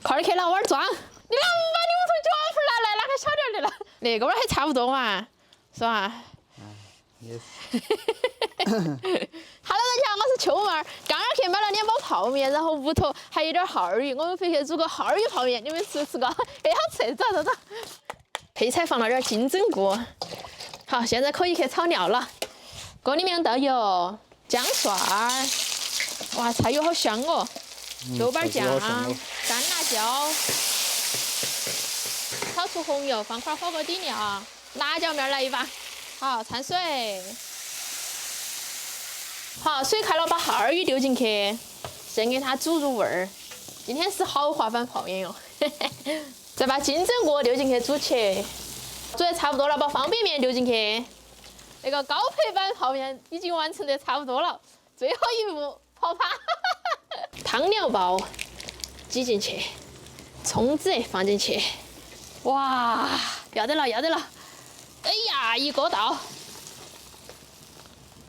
快点去拿碗装！你能把你屋头脚盆拿来，拿个小点的了。那个碗还差不多嘛，是吧？也是。Hello， 大家好，我是秋妹儿。刚刚去买了2包泡面，然后屋头还有点耗儿鱼，我们回去煮个耗儿鱼泡面，你们吃不吃个？哎，好吃！走走走。配菜放了点金针菇，好，现在可以去炒料了。锅里面倒油、姜蒜儿，哇，菜油好香哦！豆瓣酱、干辣椒，炒出红油，放块火锅底料，辣椒面来一把。好，掺水。好，水开了，把耗儿鱼丢进去，先给它煮入味儿。今天是豪华版泡面哟，再把金针菇丢进去煮起，煮得差不多了，把方便面丢进去。那个高配版泡面已经完成的差不多了，最后一步泡趴。汤料包挤进去，葱子放进去，哇，要得了，要得了！哎呀，一锅倒，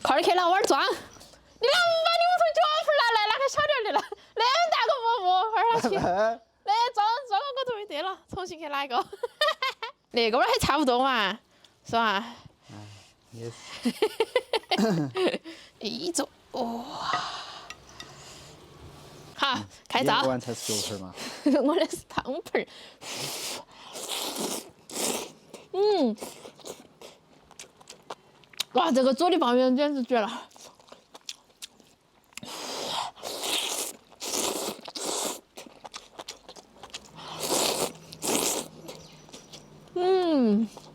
快点去拿碗装！你能把你屋头脚盆拿来，拿个小点的了，那么大个馍馍，放上去，那装个锅头就对了，重新去拿一个。那个碗还差不多嘛，是吧？也是。一走，哇！好，开灶。你碗才是油盆嘛？我的是汤盆。哇，这个煮的泡面简直绝了！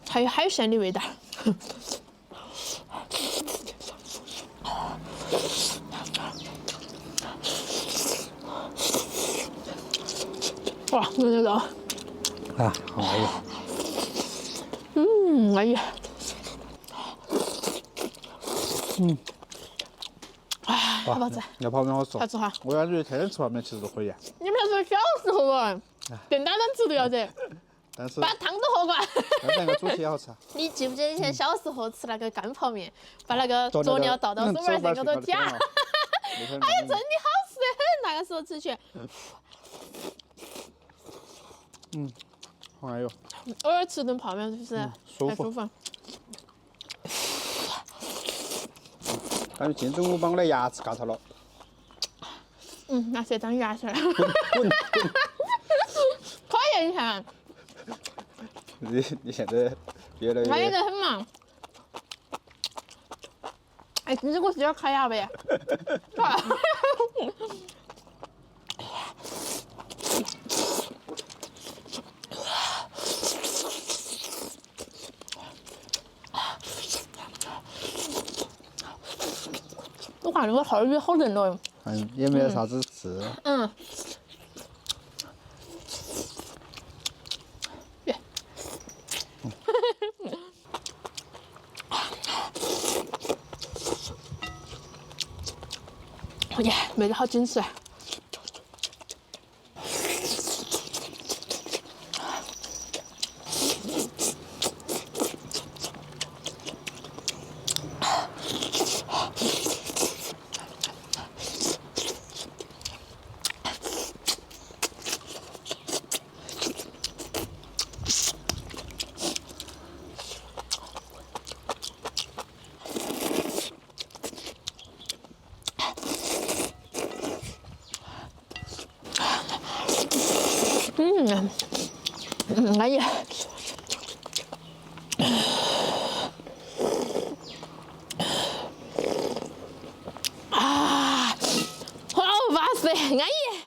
还有海鲜的味道。哇，那个，啊，好哎呀！哎呀，好不好吃？要泡面好吃。好吃哈！我感觉天天吃泡面其实都可以啊。你们那是小时候啊，更大人吃都要得，但是把汤都喝光。但是那个煮起也好吃啊。你记不记得以前小时候吃那个干泡面，把那个佐料倒到手腕上头舔？哎呀，真的好吃得很，那个时候吃起。好哎呦！偶尔吃顿泡面是不是？舒服。舒服。感觉金针菇把我的牙齿嘎到了。拿这当牙签。滚！考验一下。你现在越来考验越……得很嘛。哎，金针菇是有点卡牙呗。我看那个耗儿鱼好嫩哦。也没有啥子刺。耶，味道好紧实。哎呀，好巴适，安逸。